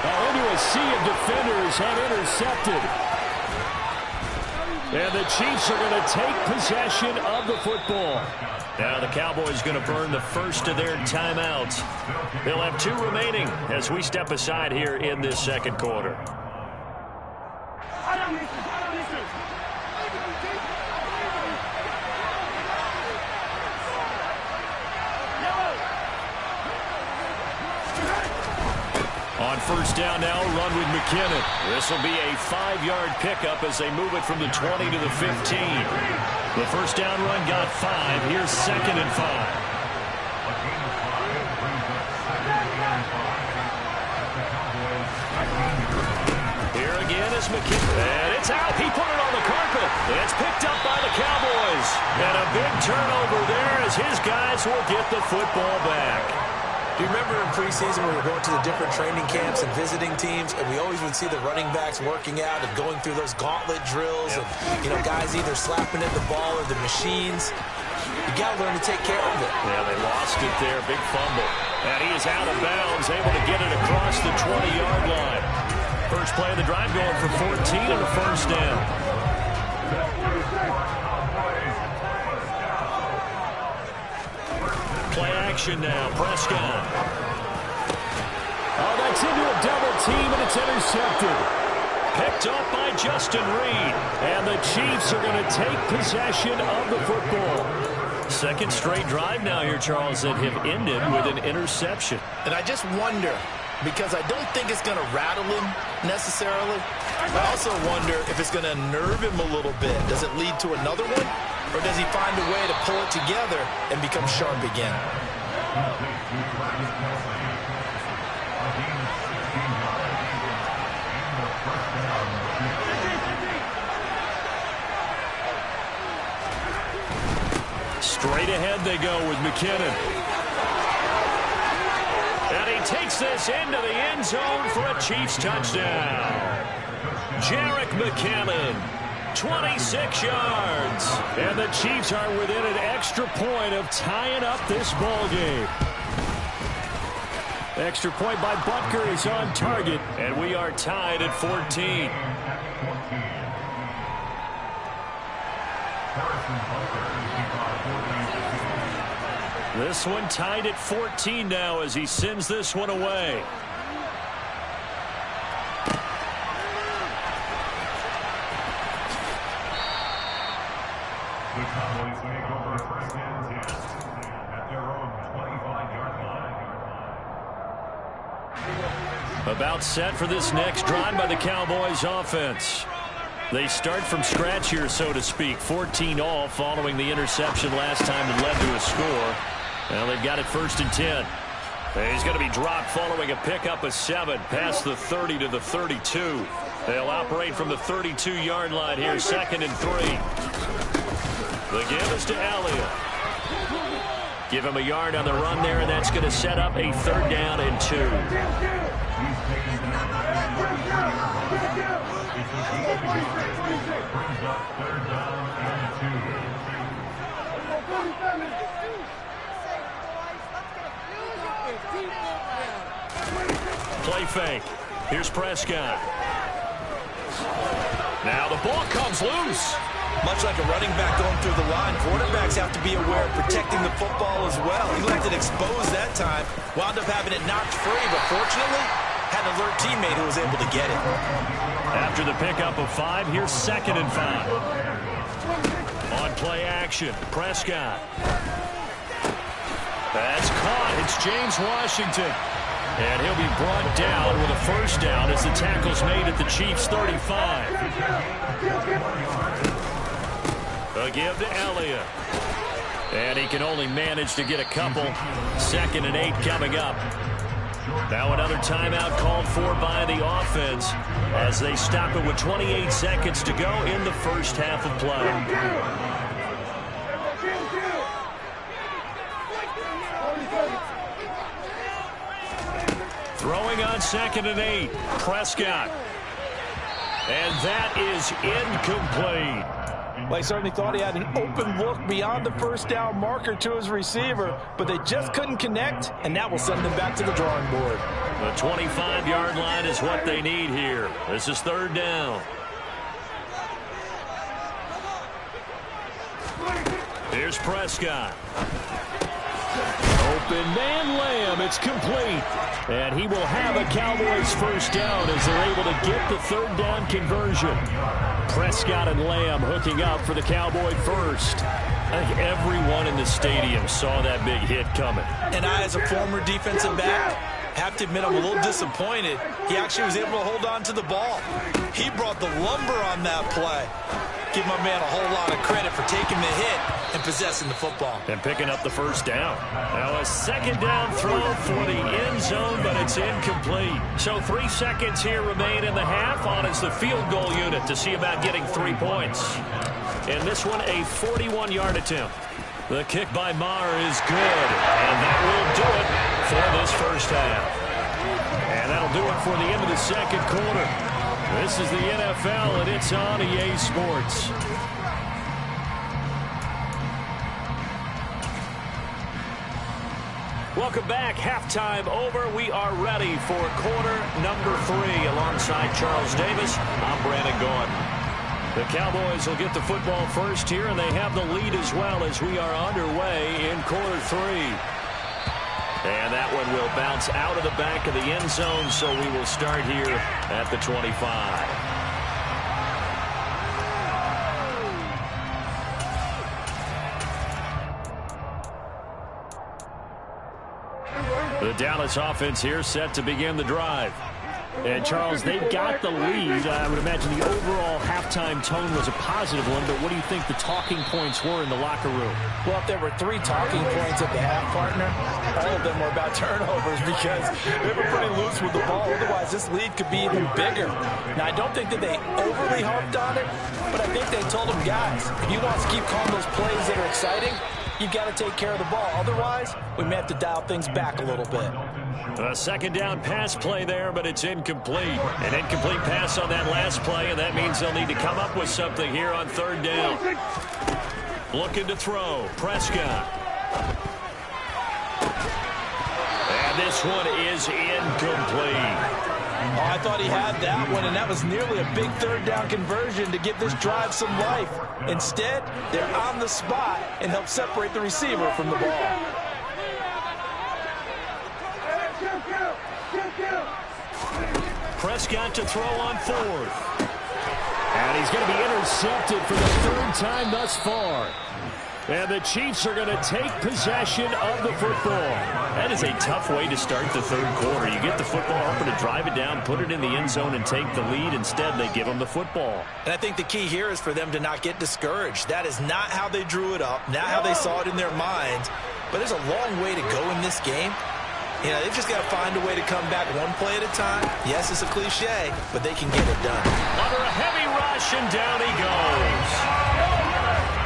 Speaker 5: Into a sea of defenders and intercepted. And the Chiefs are going to take possession of the football. Now the Cowboys going to burn the first of their timeouts. They'll have 2 remaining as we step aside here in this 2nd quarter. On first down now, run with McKinnon. This will be a 5-yard pickup as they move it from the 20 to the 15. The first down run got 5. Here's 2nd and 5. Here again is McKinnon. And it's out. He put it on the carpet. It's picked up by the Cowboys. And a big turnover there as his guys will get the football back.
Speaker 4: Do you remember in preseason we were going to the different training camps and visiting teams, and we always would see the running backs working out and going through those gauntlet drills, and guys either slapping at the ball or the machines. You got to learn to take care of it.
Speaker 5: Yeah, they lost it there. Big fumble. And he is out of bounds, able to get it across the 20-yard line. First play of the drive going for 14 and a first down. Play action now. Prescott. Oh, that's into a double team, and it's intercepted. Picked up by Justin Reed. And the Chiefs are going to take possession of the football. Second straight drive now here, Charles, that have ended with an interception.
Speaker 9: And I just wonder, because I don't think it's going to rattle him necessarily. I also wonder if it's going to nerve him a little bit. Does it lead to another one? Or does he find a way to pull it together and become sharp again?
Speaker 5: Straight ahead they go with McKinnon. And he takes this into the end zone for a Chiefs touchdown. Jerick McKinnon, 26 yards. And the Chiefs are within an extra point of tying up this ball game. Extra point by Butker is on target, and we are tied at 14. This one tied at 14 now as he sends this one away.
Speaker 10: The Cowboys make over first and 10 at their own 25-yard line.
Speaker 5: About set for this next drive by the Cowboys offense. They start from scratch here, so to speak. 14 all following the interception last time that led to a score. Well, they've got it 1st and 10. He's going to be dropped following a pickup of 7 past the 30 to the 32. They'll operate from the 32-yard line here, 2nd and 3. The give is to Elliott. Give him a yard on the run there, and that's going to set up a 3rd down and 2. Play fake. Here's Prescott. Now the ball comes loose.
Speaker 4: Much like a running back going through the line, quarterbacks have to be aware of protecting the football as well. He left it exposed that time, wound up having it knocked free, but fortunately had an alert teammate who was able to get it.
Speaker 5: After the pickup of 5, here's 2nd and 5. On play action, Prescott. That's caught. It's James Washington. And he'll be brought down with a first down as the tackle's made at the Chiefs' 35. A give to Elliott. And he can only manage to get a couple. 2nd and 8 coming up. Now another timeout called for by the offense as they stop it with 28 seconds to go in the first half of play. Throwing on 2nd and 8, Prescott. And that is incomplete.
Speaker 9: Well, he certainly thought he had an open look beyond the first down marker to his receiver, but they just couldn't connect, and that will send them back to the drawing board.
Speaker 5: The 25-yard line is what they need here. This is 3rd down. Here's Prescott. Open man Lamb. It's complete. And he will have a Cowboys first down as they're able to get the 3rd down conversion. Prescott and Lamb hooking up for the Cowboy first. I think everyone in the stadium saw that big hit coming.
Speaker 4: And I, as a former defensive back, Have to admit, I'm a little disappointed. He actually was able to hold on to the ball. He brought the lumber on that play. Give my man a whole lot of credit for taking the hit and possessing the football.
Speaker 5: And picking up the first down. Now a second down throw for the end zone, but it's incomplete. So 3 seconds here remain in the half. On is the field goal unit to see about getting 3 points. In this one, a 41-yard attempt. The kick by Maher is good, and that will do it for this first half. And that'll do it for the end of the second quarter. This is the NFL, and it's on EA Sports. Welcome back. Halftime over. We are ready for quarter number 3. Alongside Charles Davis, I'm Brandon Gordon. The Cowboys will get the football first here, and they have the lead as well as we are underway in quarter 3. And that one will bounce out of the back of the end zone, so we will start here at the 25. The Dallas offense here set to begin the drive. And, Charles, they've got the lead. I would imagine the overall halftime tone was a positive one, but what do you think the talking points were in the locker room?
Speaker 4: Well, if there were 3 talking points at the half, partner, all of them were about turnovers because they were pretty loose with the ball. Otherwise, this lead could be even bigger. Now, I don't think that they overly harped on it, but I think they told them, guys, if you want to keep calling those plays that are exciting, you've got to take care of the ball. Otherwise, we may have to dial things back a little bit.
Speaker 5: A second down pass play there, but it's incomplete. An incomplete pass on that last play, and that means they'll need to come up with something here on third down. Looking to throw. Prescott. And this one is incomplete.
Speaker 4: Oh, I thought he had that one, and that was nearly a big third down conversion to give this drive some life. Instead, they're on the spot and help separate the receiver from the ball.
Speaker 5: Prescott to throw on fourth. And he's going to be intercepted for the 3rd time thus far. And the Chiefs are going to take possession of the football. That is a tough way to start the third quarter. You get the football, hoping to drive it down, put it in the end zone, and take the lead. Instead, they give them the football.
Speaker 4: And I think the key here is for them to not get discouraged. That is not how they drew it up, not how they saw it in their minds. But there's a long way to go in this game. You know, they've just got to find a way to come back one play at a time. Yes, it's a cliche, but they can get it done.
Speaker 5: Under a heavy rush, and down he goes.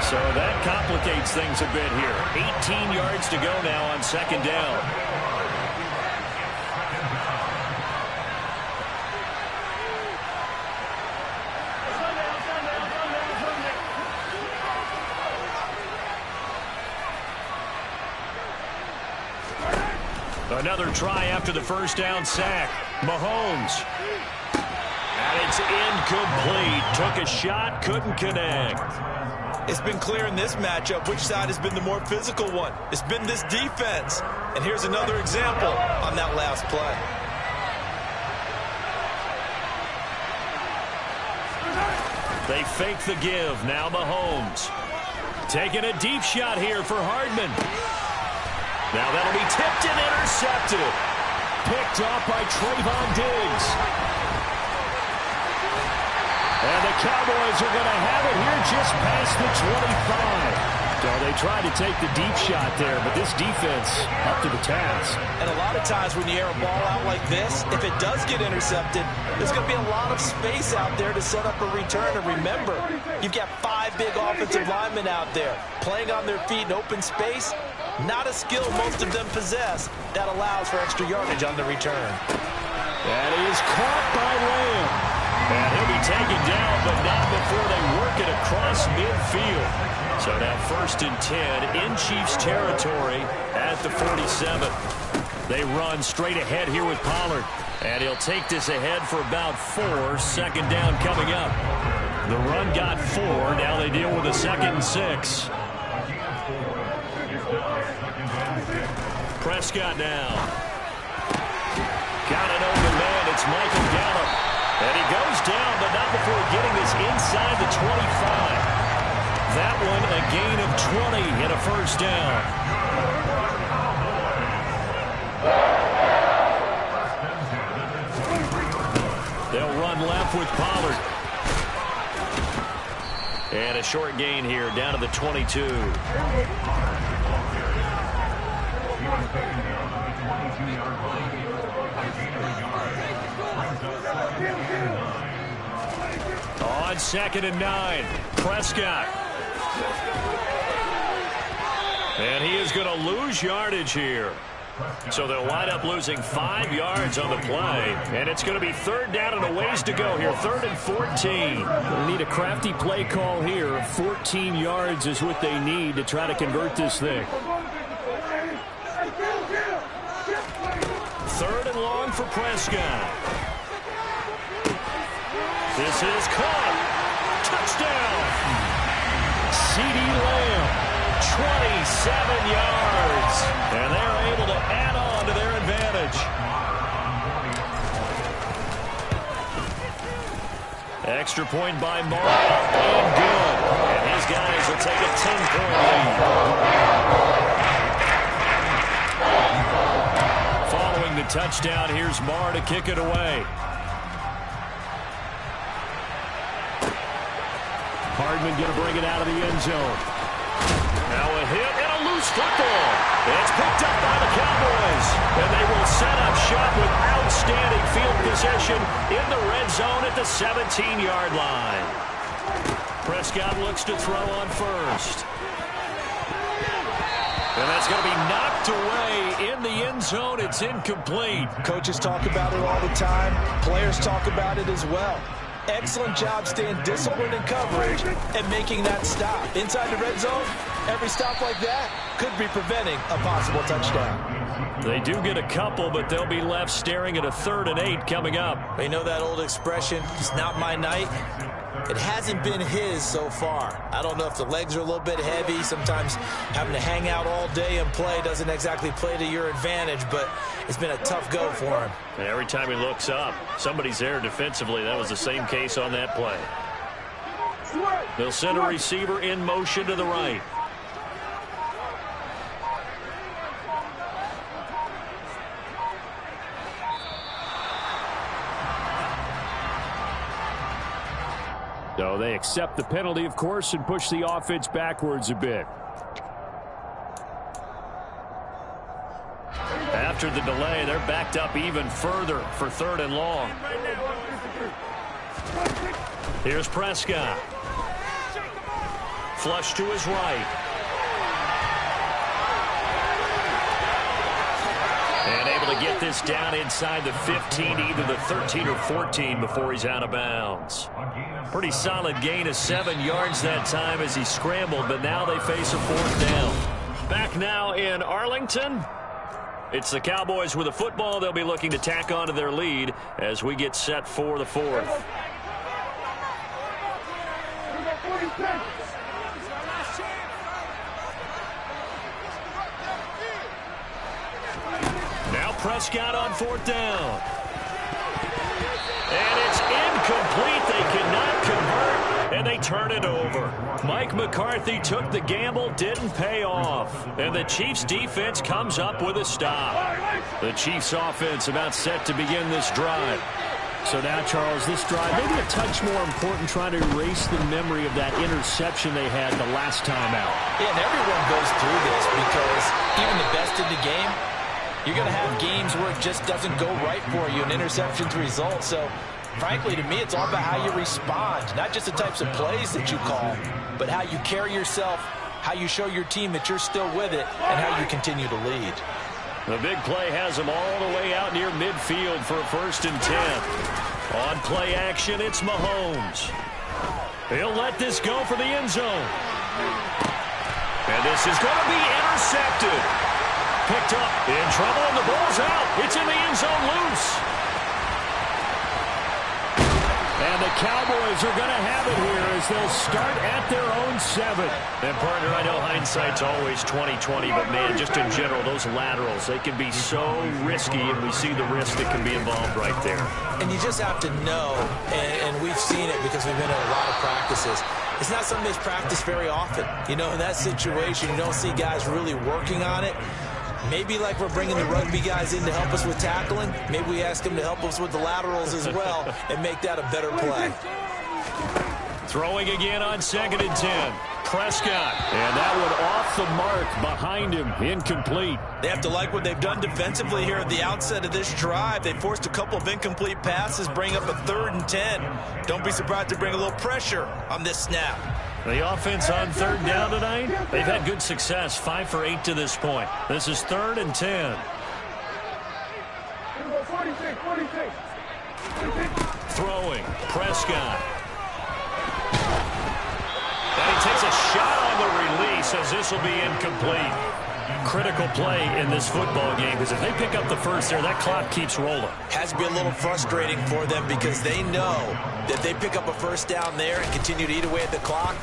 Speaker 5: So that complicates things a bit here. 18 yards to go now on second down. Another try after the first down sack. Mahomes. And it's incomplete. Took a shot, couldn't connect.
Speaker 4: It's been clear in this matchup which side has been the more physical one. It's been this defense. And here's another example on that last play.
Speaker 5: They fake the give. Now Mahomes. Taking a deep shot here for Hardman. Now that'll be tipped and intercepted. Picked off by Trayvon Diggs. And the Cowboys are going to have it here just past the 25. So they tried to take the deep shot there, but this defense up to the task.
Speaker 4: And a lot of times when you air a ball out like this, if it does get intercepted, there's going to be a lot of space out there to set up a return. And remember, you've got 5 big offensive linemen out there playing on their feet in open space. Not a skill most of them possess that allows for extra yardage on the return.
Speaker 5: That is caught by Lamb. And he'll be taken down, but not before they work it across midfield. So now 1st and 10 in Chiefs territory at the 47. They run straight ahead here with Pollard. And he'll take this ahead for about 4. Second down coming up. The run got 4. Now they deal with a 2nd and 6. Prescott now. Got an open man. It's Michael Gallup. And he goes down, but not before getting this inside the 25. That one a gain of 20 and a first down. off with Pollard. And a short gain here, down to the 22. On 2nd and 9, Prescott. And he is going to lose yardage here. So they'll wind up losing 5 yards on the play. And it's going to be 3rd down and a ways to go here. 3rd and 14. They need a crafty play call here. 14 yards is what they need to try to convert this thing. 3rd and long for Prescott. This is caught. Touchdown. CeeDee Lamb, 27 yards. And they're able to add on to their advantage. Extra point by Mark, and good. And his guys will take a 10-point lead. Following the touchdown, here's Marr to kick it away. Hardman going to bring it out of the end zone. Now a hit and a loose football. It's picked up by the Cowboys. And they will set up shop with outstanding field position in the red zone at the 17-yard line. Prescott looks to throw on first. And that's going to be knocked away in the end zone. It's incomplete.
Speaker 4: Coaches talk about it all the time. Players talk about it as well. Excellent job staying disciplined in coverage and making that stop. Inside the red zone, every stop like that could be preventing a possible touchdown.
Speaker 5: They do get a couple, but they'll be left staring at a 3rd and 8 coming up.
Speaker 4: They know that old expression, it's not my night. It hasn't been his so far. I don't know if the legs are a little bit heavy. Sometimes having to hang out all day and play doesn't exactly play to your advantage, but it's been a tough go for him.
Speaker 5: And every time he looks up, somebody's there defensively. That was the same case on that play. They'll send a receiver in motion to the right. So they accept the penalty, of course, and push the offense backwards a bit. After the delay, they're backed up even further for 3rd and long. Here's Prescott. Flush to his right. And able to get this down inside the 15, either the 13 or 14 before he's out of bounds. Pretty solid gain of 7 yards that time as he scrambled, but now they face a 4th down. Back now in Arlington. It's the Cowboys with a football. They'll be looking to tack on to their lead as we get set for the 4th. Now Prescott on 4th down. And it's incomplete. They cannot convert, and they turn it over. Mike McCarthy took the gamble, didn't pay off. And the Chiefs' defense comes up with a stop. The Chiefs' offense about set to begin this drive. So now, Charles, this drive maybe a touch more important, trying to erase the memory of that interception they had the last time out.
Speaker 4: Yeah, and everyone goes through this because even the best in the game, you're going to have games where it just doesn't go right for you, and interceptions result. So, frankly, to me, it's all about how you respond, not just the types of plays that you call, but how you carry yourself, how you show your team that you're still with it, and how you continue to lead.
Speaker 5: The big play has them all the way out near midfield for a 1st and 10. On play action, it's Mahomes. He'll let this go for the end zone. And this is going to be intercepted. Picked up, in trouble, and the ball's out. It's in the end zone loose. And the Cowboys are going to have it here as they'll start at their own 7. And, partner, I know hindsight's always 20/20, but, man, just in general, those laterals, they can be so risky, and we see the risk that can be involved right there.
Speaker 4: And you just have to know, and we've seen it because we've been in a lot of practices, it's not something that's practiced very often. You know, in that situation, you don't see guys really working on it. Maybe like we're bringing the rugby guys in to help us with tackling, maybe we ask them to help us with the laterals as well and make that a better play.
Speaker 5: Throwing again on 2nd and 10. Prescott, and that one off the mark behind him, incomplete.
Speaker 4: They have to like what they've done defensively here at the outset of this drive. They forced a couple of incomplete passes, bring up a 3rd and 10. Don't be surprised to bring a little pressure on this snap.
Speaker 5: The offense on 3rd down tonight, they've had good success, 5 for 8 to this point. This is 3rd and 10. Throwing, Prescott. And he takes a shot on the release as this will be incomplete. Critical play in this football game because if they pick up the first there, that clock keeps rolling.
Speaker 4: Has to be a little frustrating for them because they know that they pick up a first down there and continue to eat away at the clock,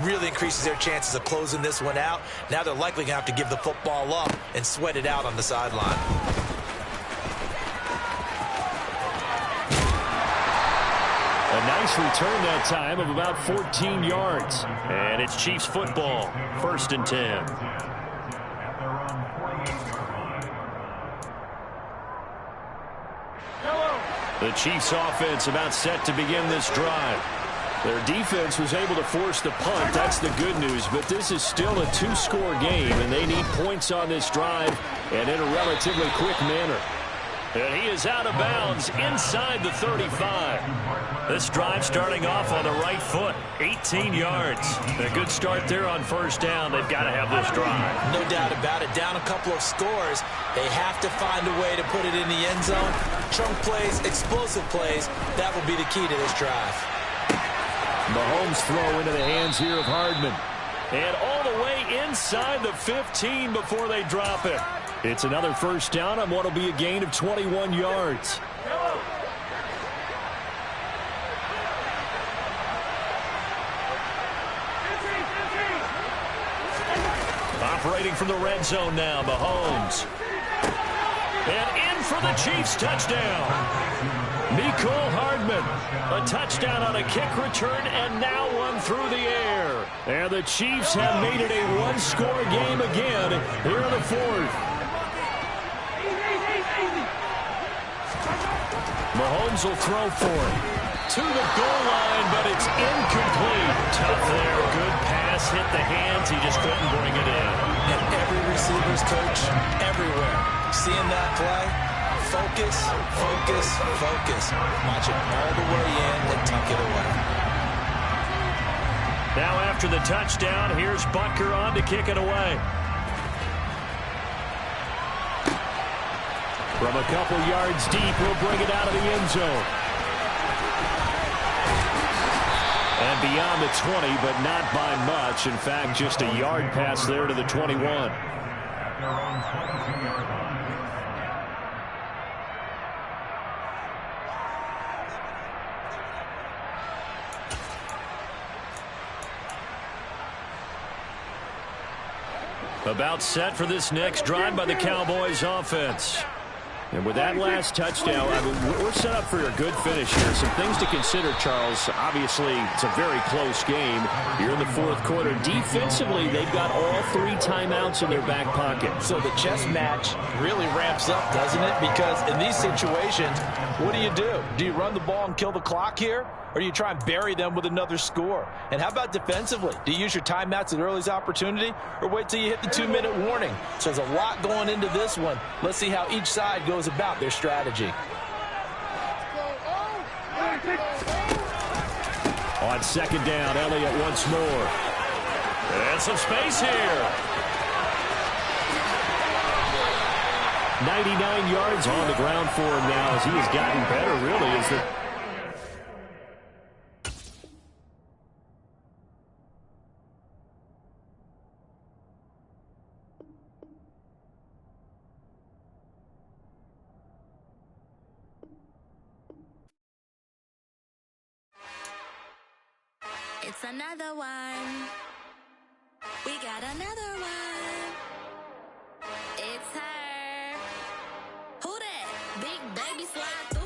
Speaker 4: really increases their chances of closing this one out. Now they're likely going to have to give the football up and sweat it out on the sideline.
Speaker 5: A nice return that time of about 14 yards. And it's Chiefs football, 1st and 10. The Chiefs offense about set to begin this drive. Their defense was able to force the punt. That's the good news. But this is still a 2-score game, and they need points on this drive and in a relatively quick manner. And he is out of bounds inside the 35. This drive starting off on the right foot, 18 yards. A good start there on 1st down. They've got to have this drive.
Speaker 4: No doubt about it. Down a couple of scores. They have to find a way to put it in the end zone. Chunk plays, explosive plays. That will be the key to this drive.
Speaker 5: Mahomes throw into the hands here of Hardman. And all the way inside the 15 before they drop it. It's another 1st down on what will be a gain of 21 yards. Operating from the red zone now, Mahomes. And in for the Chiefs touchdown. Mecole Hardman, a touchdown on a kick return, and now one through the air. And the Chiefs have made it a 1-score game again here in the 4th. Mahomes will throw for it. To the goal line, but it's incomplete. Tough there. Good pass. Hit the hands. He just couldn't bring it in.
Speaker 4: And every receiver's coach everywhere. Seeing that play, focus, focus, focus. Watch it all the way in and tuck it away.
Speaker 5: Now after the touchdown, here's Butker on to kick it away. From a couple yards deep, he'll bring it out of the end zone. And beyond the 20, but not by much. In fact, just a yard pass there to the 21.
Speaker 10: At their own 22-yard line.
Speaker 5: About set for this next drive by the Cowboys offense. And with that last touchdown, I mean, we're set up for a good finish here. Some things to consider, Charles. Obviously, it's a very close game. You're in the 4th quarter. Defensively, they've got all 3 timeouts in their back pocket.
Speaker 4: So the chess match really ramps up, doesn't it? Because in these situations, what do? Do you run the ball and kill the clock here? Or do you try and bury them with another score? And how about defensively? Do you use your timeouts at the earliest opportunity? Or wait till you hit the 2-minute warning? So there's a lot going into this one. Let's see how each side goes about their strategy.
Speaker 5: On 2nd down, Elliott once more. And some space here. 99 yards on the ground for him now as he has gotten better, really, as the
Speaker 11: It's another one. We got another one. It's her. Who that? Big baby slide through.